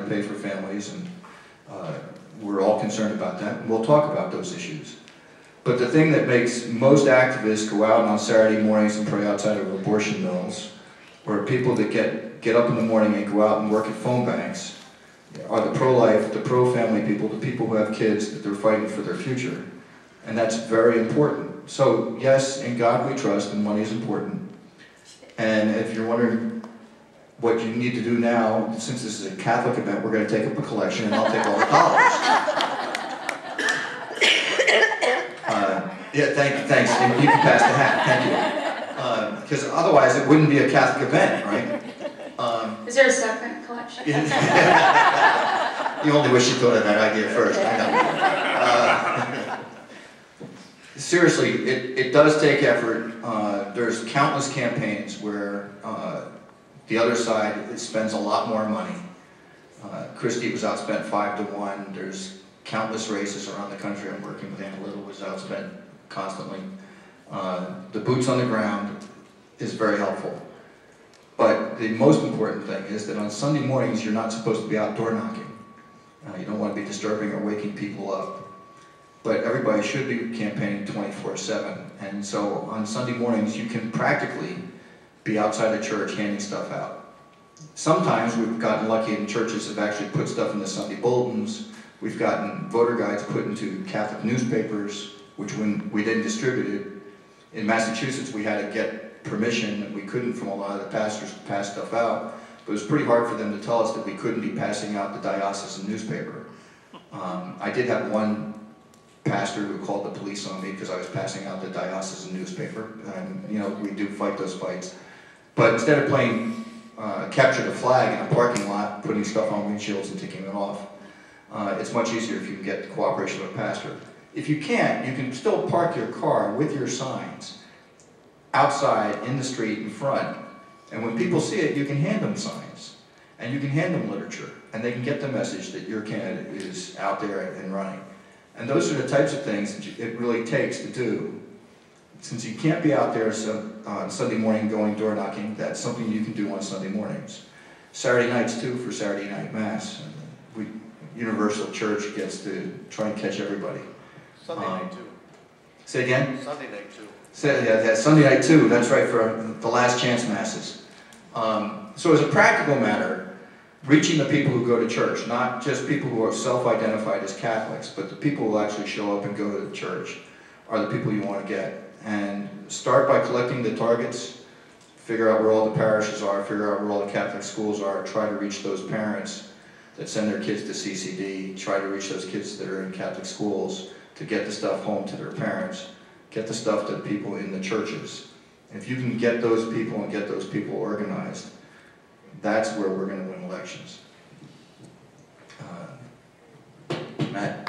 pay for families, and we're all concerned about that, and we'll talk about those issues. But the thing that makes most activists go out on Saturday mornings and pray outside of abortion mills, or people that get up in the morning and go out and work at phone banks, are the pro-life, the pro-family people, the people who have kids that they're fighting for their future. And that's very important. So yes, in God we trust, and money is important. And if you're wondering what you need to do now, since this is a Catholic event, we're going to take up a collection, and I'll take all the dollars. Yeah, thanks. You can pass the hat. Thank you. Because otherwise, it wouldn't be a Catholic event, right? Is there a separate collection? You only wish you thought of that idea first. I know. Seriously, it does take effort. There's countless campaigns where the other side spends a lot more money. Christie was outspent 5-1. There's countless races around the country. I'm working with Anna Little, was outspent constantly. The boots on the ground is very helpful. But the most important thing is that on Sunday mornings, you're not supposed to be out door knocking. You don't want to be disturbing or waking people up. But everybody should be campaigning 24/7. And so on Sunday mornings, you can practically be outside the church handing stuff out. Sometimes we've gotten lucky and churches have actually put stuff in the Sunday bulletins. We've gotten voter guides put into Catholic newspapers, which when we didn't distribute it, in Massachusetts we had to get permission, and we couldn't from a lot of the pastors to pass stuff out. But it was pretty hard for them to tell us that we couldn't be passing out the diocesan newspaper. I did have one pastor who called the police on me because I was passing out the diocesan newspaper, and you know, we do fight those fights. But instead of playing capture the flag in a parking lot, putting stuff on windshields and taking it off, it's much easier if you can get the cooperation of a pastor. If you can't, you can still park your car with your signs outside in the street in front, and when people see it, you can hand them signs, and you can hand them literature, and they can get the message that your candidate is out there and running. And those are the types of things that it really takes to do. Since you can't be out there on Sunday morning going door knocking, that's something you can do on Sunday mornings. Saturday nights too, for Saturday night Mass. Universal Church gets to try and catch everybody. Sunday night too. Say again? Sunday night too. Yeah, Sunday night too, that's right, for the last chance Masses. So as a practical matter, reaching the people who go to church, not just people who are self-identified as Catholics, but the people who actually show up and go to the church are the people you want to get. And start by collecting the targets, figure out where all the parishes are, figure out where all the Catholic schools are, try to reach those parents that send their kids to CCD, try to reach those kids that are in Catholic schools to get the stuff home to their parents, get the stuff to people in the churches. If you can get those people and get those people organized, that's where we're going to win elections. Matt?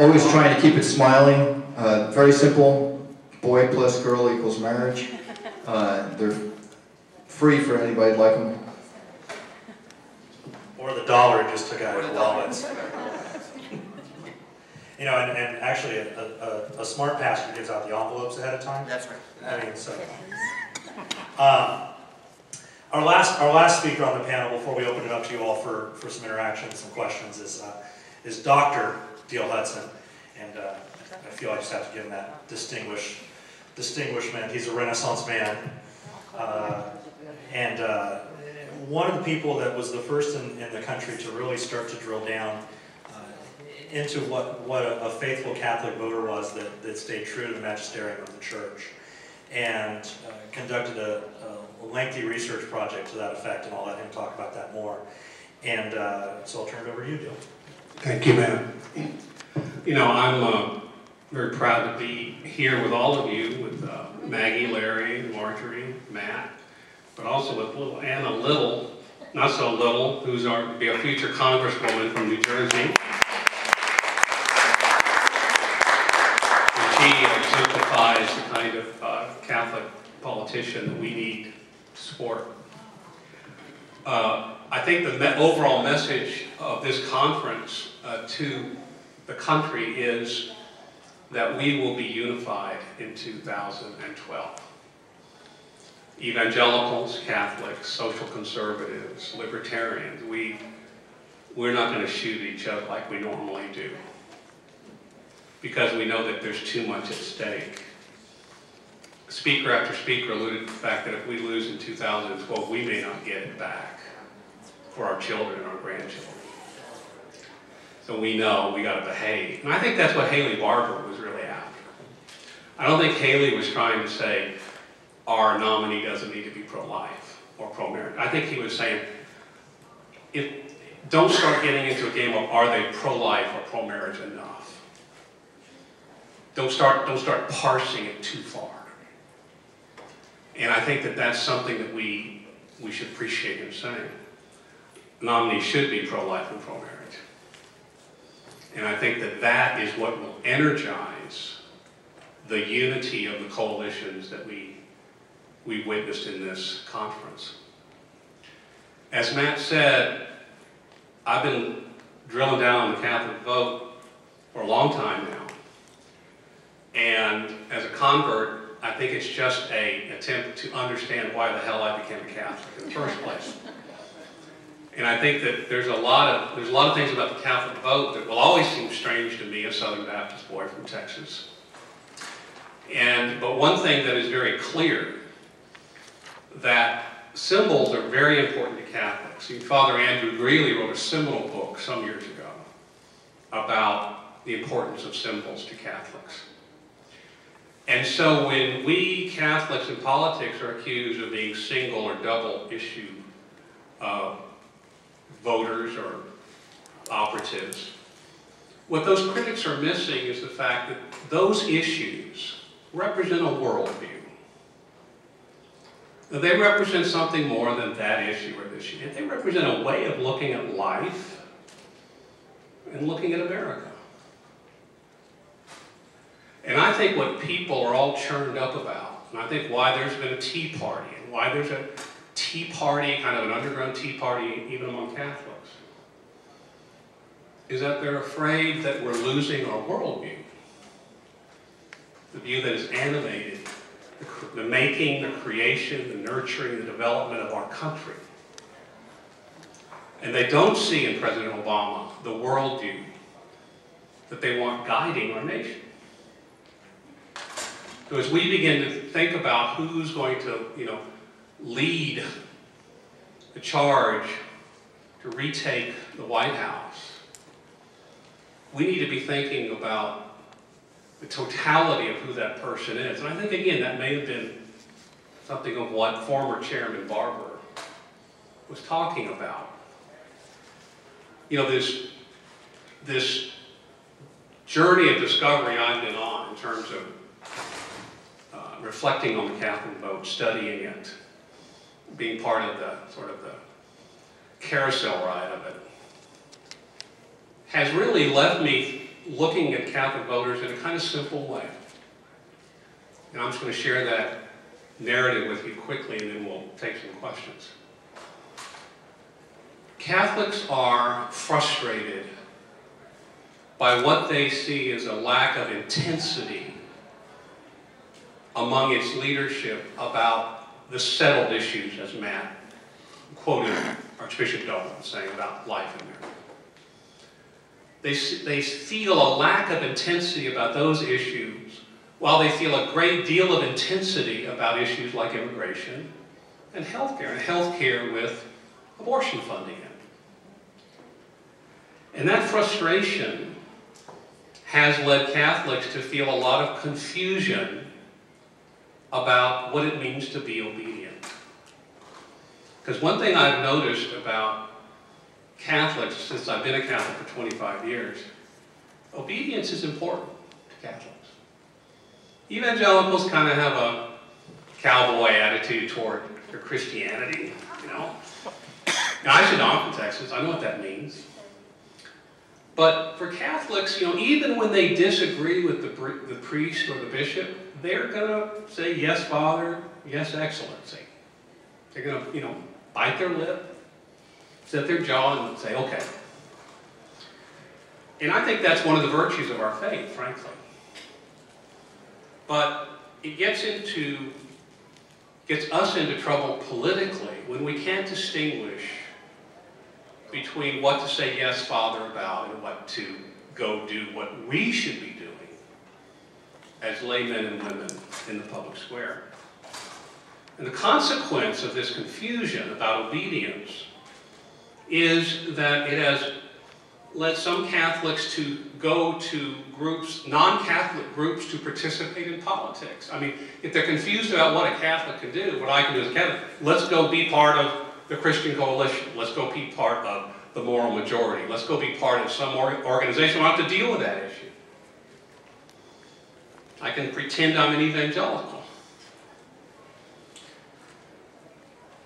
Always trying to keep it smiling. Very simple. Boy plus girl equals marriage. They're free for anybody who'd like them. Or the dollar just took out of the wallets. You know, and actually a smart pastor gives out the envelopes ahead of time. That's right. I mean, so. Our last speaker on the panel, before we open it up to you all for some interaction and some questions, is Dr. Dale Hudson, and I feel I just have to give him that distinguishment. He's a Renaissance man, and one of the people that was the first in the country to really start to drill down into what a faithful Catholic voter was that stayed true to the magisterium of the church, and conducted a lengthy research project to that effect, and I'll let him talk about that more. And so I'll turn it over to you, Dale. Thank you, Matt. You know, I'm very proud to be here with all of you, with Maggie, Larry, Marjorie, Matt, but also with little Anna Little, not so little, who's be a future congresswoman from New Jersey. And she exemplifies the kind of Catholic politician that we need to support. I think the overall message of this conference to the country is that we will be unified in 2012. Evangelicals, Catholics, social conservatives, libertarians, we're not going to shoot each other like we normally do, because we know that there's too much at stake. Speaker after speaker alluded to the fact that if we lose in 2012, we may not get it back for our children and our grandchildren. So we know we got to behave. And I think that's what Haley Barbour was really after. I don't think Haley was trying to say our nominee doesn't need to be pro-life or pro-marriage. I think he was saying, don't start getting into a game of are they pro-life or pro-marriage enough. Don't start parsing it too far. And I think that that's something that we should appreciate him saying. Nominees should be pro-life and pro-marriage. And I think that that is what will energize the unity of the coalitions that we witnessed in this conference. As Matt said, I've been drilling down on the Catholic vote for a long time now. And as a convert, I think it's just an attempt to understand why the hell I became a Catholic in the first place. And I think that there's a lot of things about the Catholic vote that will always seem strange to me, a Southern Baptist boy from Texas. But one thing that is very clear, that symbols are very important to Catholics. Father Andrew Greeley wrote a seminal book some years ago about the importance of symbols to Catholics. And so when we Catholics in politics are accused of being single or double issue voters or operatives, what those critics are missing is the fact that those issues represent a worldview. Now, they represent something more than that issue or this issue. They represent a way of looking at life and looking at America. And I think what people are all churned up about, and I think why there's been a Tea Party, and why there's a Tea Party, kind of an underground Tea Party even among Catholics, is that they're afraid that we're losing our worldview. The view that is animated the making, the creation, the nurturing, the development of our country. And they don't see in President Obama the worldview that they want guiding our nation. So as we begin to think about who's going to, lead the charge to retake the White House, we need to be thinking about the totality of who that person is. And I think, again, that may have been something of what former Chairman Barbour was talking about. This journey of discovery I've been on in terms of reflecting on the Catholic vote, studying it, being part of the sort of the carousel ride of it, has really left me looking at Catholic voters in a kind of simple way. And I'm just going to share that narrative with you quickly, and then we'll take some questions. Catholics are frustrated by what they see as a lack of intensity among its leadership about the settled issues, as Matt quoted Archbishop Dolan saying about life in America. They feel a lack of intensity about those issues, while they feel a great deal of intensity about issues like immigration and healthcare with abortion funding. And that frustration has led Catholics to feel a lot of confusion about what it means to be obedient. Because one thing I've noticed about Catholics, since I've been a Catholic for 25 years, obedience is important to Catholics. Evangelicals kind of have a cowboy attitude toward their Christianity, Now, I should know, I'm from Texas, I know what that means. But for Catholics, even when they disagree with the priest or the bishop, they're going to say, yes, Father, yes, Excellency. They're going to, bite their lip, set their jaw, and say, okay. And I think that's one of the virtues of our faith, frankly. But it gets us into trouble politically when we can't distinguish between what to say yes, Father, about and what to go do what we should be doing as laymen and women in the public square. And the consequence of this confusion about obedience is that it has led some Catholics to go to groups, non-Catholic groups, to participate in politics. I mean, if they're confused about what a Catholic can do, what I can do as a Catholic, let's go be part of the Christian Coalition. Let's go be part of the Moral Majority. Let's go be part of some organization. I don't have to deal with that issue. I can pretend I'm an evangelical.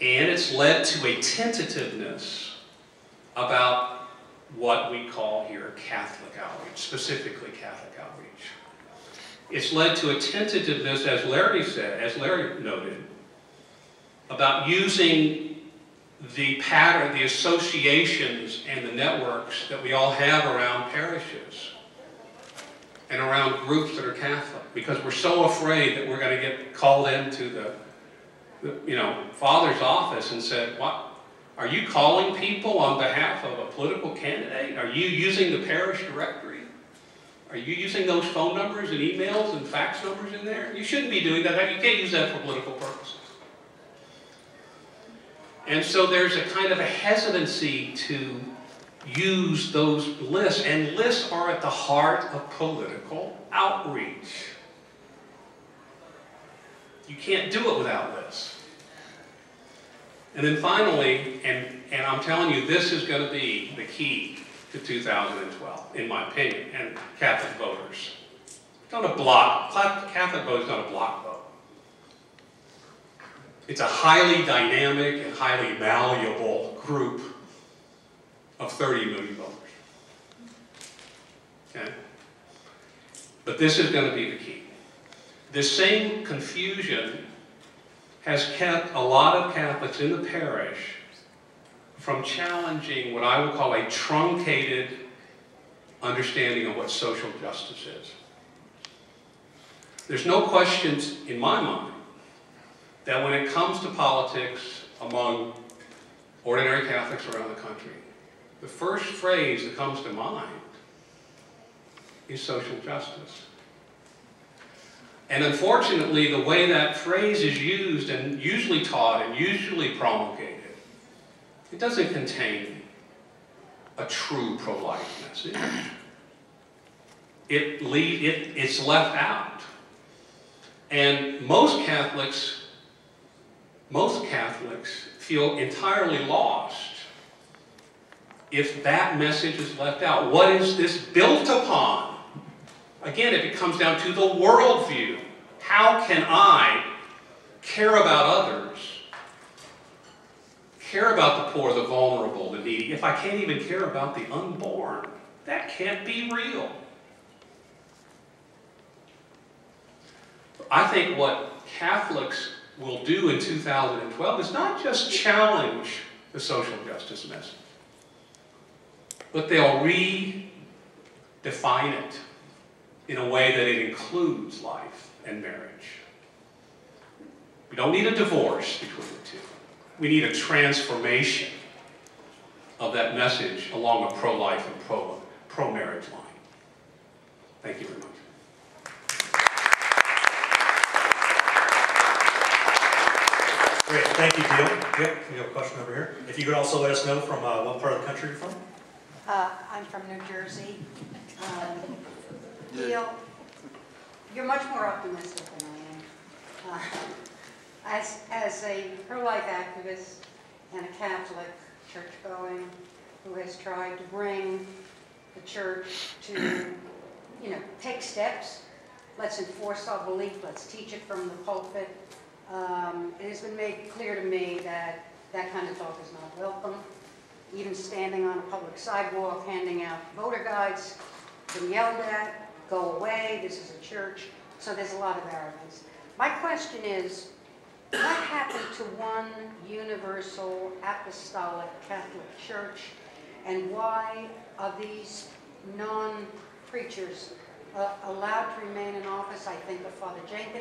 And it's led to a tentativeness about what we call here Catholic outreach, specifically Catholic outreach. It's led to a tentativeness, as Larry said, as Larry noted, about using the pattern, the associations and the networks that we all have around parishes and around groups that are Catholic, because we're so afraid that we're going to get called into the Father's office and said, "What? Are you calling people on behalf of a political candidate? Are you using the parish directory? Are you using those phone numbers and emails and fax numbers in there? You shouldn't be doing that. You can't use that for political purposes." And so there's a kind of a hesitancy to use those lists, and lists are at the heart of political outreach. You can't do it without lists. And then finally, and I'm telling you, this is going to be the key to 2012, in my opinion, and Catholic voters. Catholic vote is not a block vote. It's a highly dynamic and highly malleable group of 30 million voters. Okay? But this is going to be the key. This same confusion has kept a lot of Catholics in the parish from challenging what I would call a truncated understanding of what social justice is. There's no question in my mind that when it comes to politics among ordinary Catholics around the country, the first phrase that comes to mind is social justice. And unfortunately, the way that phrase is used and usually taught and usually promulgated, it doesn't contain a true pro-life message. It's left out. And most Catholics feel entirely lost if that message is left out. What is this built upon? Again, it comes down to the worldview. How can I care about others, care about the poor, the vulnerable, the needy, if I can't even care about the unborn? That can't be real. I think what Catholics will do in 2012 is not just challenge the social justice message, but they'll redefine it in a way that it includes life and marriage. We don't need a divorce between the two. We need a transformation of that message along a pro-life and pro-marriage line. Thank you very much. Great, thank you, Deal. Yep, we have a question over here. If you could also let us know from what part of the country you're from. I'm from New Jersey. Deal, you're much more optimistic than I am. As a pro-life activist and a Catholic church-going who has tried to bring the church to, take steps, let's enforce our belief, let's teach it from the pulpit. It has been made clear to me that that kind of talk is not welcome. Even standing on a public sidewalk, handing out voter guides, been yelled at, go away, this is a church. So there's a lot of arrogance. My question is, what happened to one universal apostolic Catholic church, and why are these non-preachers allowed to remain in office. I think of Father Jenkins.